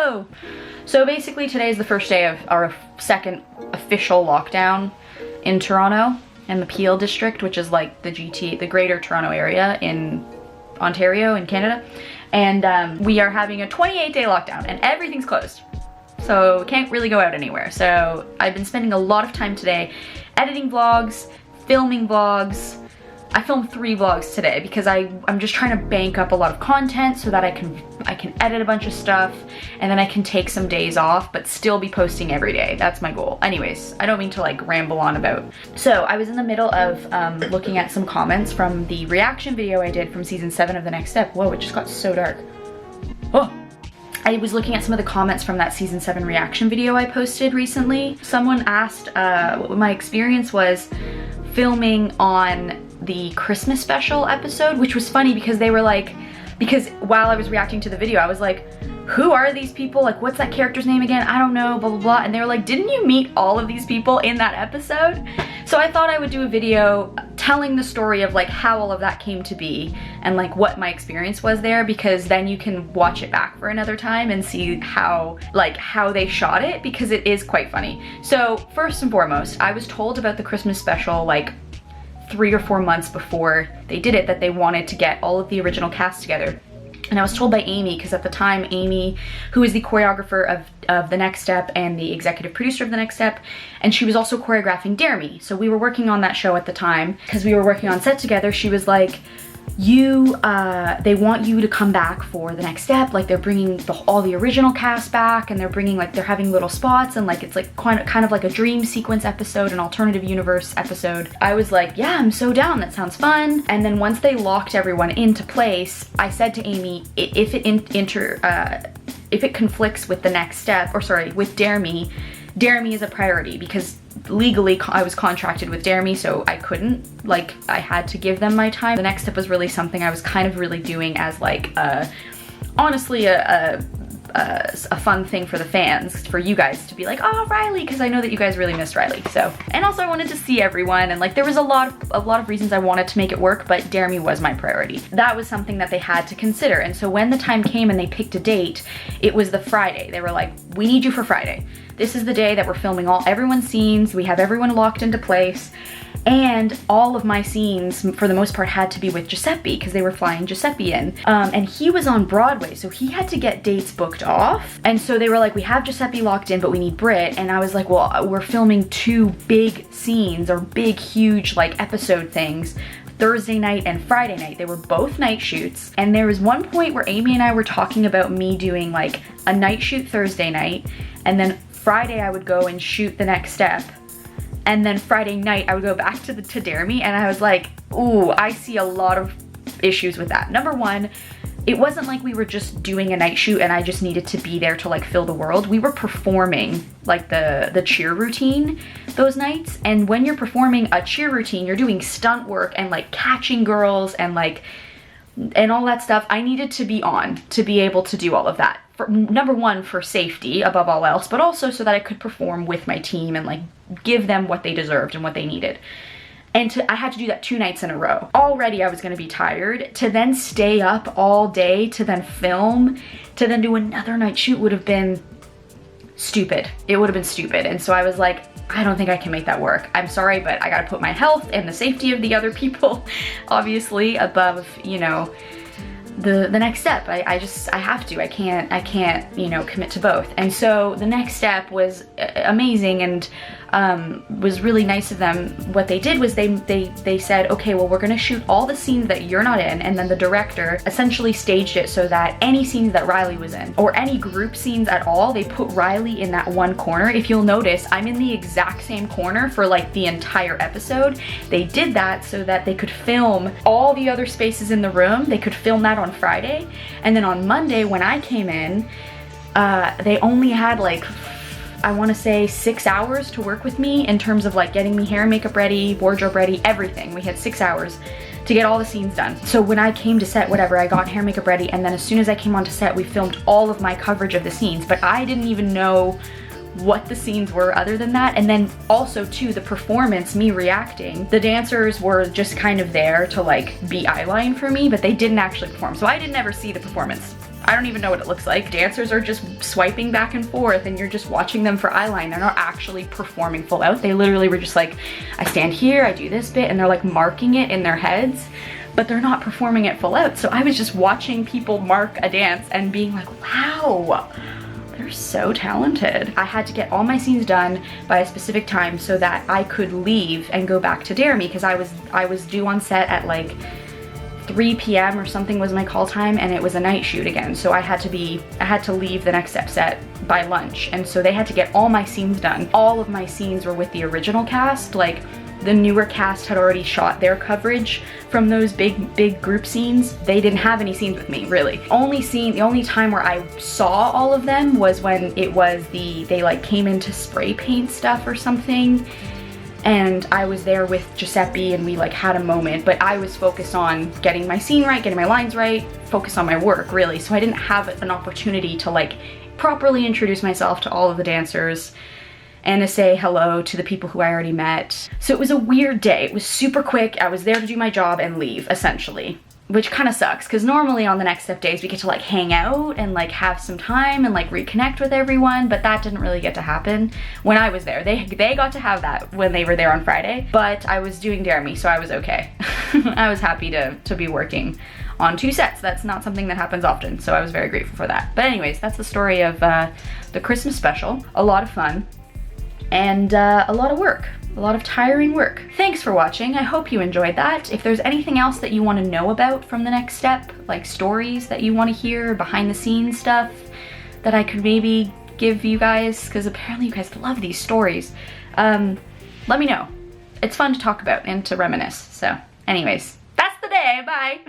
Hello! So basically today is the first day of our second official lockdown in Toronto and the Peel district, which is like the Greater Toronto area in Ontario in Canada. And we are having a 28-day lockdown and everything's closed. So can't really go out anywhere. So I've been spending a lot of time today editing vlogs, filming vlogs. I filmed 3 vlogs today because I'm just trying to bank up a lot of content so that I can edit a bunch of stuff and then I can take some days off but still be posting every day. That's my goal. Anyways, I don't mean to like ramble on about. So I was in the middle of looking at some comments from the reaction video I did from season 7 of The Next Step. Whoa, it just got so dark. Oh! I was looking at some of the comments from that season 7 reaction video I posted recently. Someone asked what my experience was filming on the Christmas special episode, which was funny because they were like, because while I was reacting to the video, I was like, who are these people? Like, what's that character's name again? I don't know, blah, blah, blah. And they were like, didn't you meet all of these people in that episode? So I thought I would do a video telling the story of like how all of that came to be and like what my experience was there, because then you can watch it back for another time and see how they shot it, because it is quite funny. So first and foremost, I was told about the Christmas special like 3 or 4 months before they did it that they wanted to get all of the original cast together. And I was told by Amy, because at the time Amy, who is the choreographer of The Next Step and the executive producer of The Next Step, and she was also choreographing Dare Me. So we were working on that show at the time, because we were working on set together. She was like, they want you to come back for The Next Step. Like they're bringing all the original cast back, and they're bringing like, they're having little spots, and like it's like kind of like a dream sequence episode, an alternative universe episode. I was like, yeah, I'm so down, that sounds fun. And then once they locked everyone into place, I said to Amy, if it conflicts with The Next Step, or sorry, with Dare Me is a priority, because legally I was contracted with Dare Me, so I couldn't, like, I had to give them my time. The Next Step was really something I was kind of really doing as like honestly a fun thing for the fans, for you guys to be like, oh, Riley, because I know that you guys really missed Riley. So, and also I wanted to see everyone, and like there was a lot of reasons I wanted to make it work, but Dare Me was my priority. That was something that they had to consider. And so when the time came and they picked a date, it was the Friday. They were like, we need you for Friday. This is the day that we're filming everyone's scenes. We have everyone locked into place. And all of my scenes, for the most part, had to be with Giuseppe, because they were flying Giuseppe in. And he was on Broadway, so he had to get dates booked off. And so they were like, we have Giuseppe locked in, but we need Britt. And I was like, well, we're filming 2 big scenes, or big, huge, like, episode things, Thursday night and Friday night. They were both night shoots. And there was one point where Amy and I were talking about me doing like a night shoot Thursday night, and then Friday I would go and shoot The Next Step. And then Friday night I would go back to Dare Me, and I was like, ooh, I see a lot of issues with that. Number one, it wasn't like we were just doing a night shoot and I just needed to be there to like fill the world. We were performing like the cheer routine those nights. And when you're performing a cheer routine, you're doing stunt work and like catching girls and like, and all that stuff. I needed to be on to be able to do all of that. Number one, for safety above all else, but also so that I could perform with my team and like give them what they deserved and what they needed. And I had to do that 2 nights in a row. Already I was gonna be tired. To then stay up all day, to then film, to then do another night shoot would have been stupid. It would have been stupid. And so I was like, I don't think I can make that work. I'm sorry, but I gotta put my health and the safety of the other people, obviously, above, you know, the Next Step. I have to. I can't, you know, commit to both. And so The Next Step was amazing, and was really nice of them. What they did was they said, okay, well, we're gonna shoot all the scenes that you're not in, and then the director essentially staged it so that any scenes that Riley was in, or any group scenes at all, they put Riley in that one corner. If you'll notice, I'm in the exact same corner for like the entire episode. They did that so that they could film all the other spaces in the room. They could film that on Friday, and then on Monday when I came in, they only had like, I want to say 6 hours to work with me in terms of like getting me hair and makeup ready, wardrobe ready, everything. We had 6 hours to get all the scenes done. So when I came to set, whatever, I got hair and makeup ready, and then as soon as I came onto set, we filmed all of my coverage of the scenes, but I didn't even know what the scenes were other than that. And then also too, the performance, me reacting, the dancers were just kind of there to like be eyeline for me, but they didn't actually perform. So I didn't ever see the performance. I don't even know what it looks like. Dancers are just swiping back and forth and you're just watching them for eye line. They're not actually performing full out. They literally were just like, I stand here, I do this bit, and they're like marking it in their heads, but they're not performing it full out. So I was just watching people mark a dance and being like, wow, they're so talented. I had to get all my scenes done by a specific time so that I could leave and go back to Dare Me, because I was due on set at like 3 p.m. or something was my call time, and it was a night shoot again. So I had to leave the next step set by lunch. And so they had to get all my scenes done. All of my scenes were with the original cast. Like, the newer cast had already shot their coverage from those big group scenes. They didn't have any scenes with me, really. The only time where I saw all of them was when it was they like came in to spray paint stuff or something, and I was there with Giuseppe and we like had a moment, but I was focused on getting my scene right, getting my lines right, focused on my work, really. So I didn't have an opportunity to like properly introduce myself to all of the dancers and to say hello to the people who I already met. So it was a weird day. It was super quick. I was there to do my job and leave, essentially, which kind of sucks, because normally on the next step days we get to like hang out and like have some time and like reconnect with everyone, but that didn't really get to happen when I was there. They got to have that when they were there on Friday, but I was doing Dare Me, so I was okay. I was happy to be working on 2 sets. That's not something that happens often, so I was very grateful for that. But anyways, that's the story of the Christmas special. A lot of fun. And a lot of work, a lot of tiring work. Thanks for watching. I hope you enjoyed that. If there's anything else that you want to know about from the next step, like stories that you want to hear, behind the scenes stuff that I could maybe give you guys, because apparently you guys love these stories, let me know. It's fun to talk about and to reminisce. So anyways, that's the day. Bye.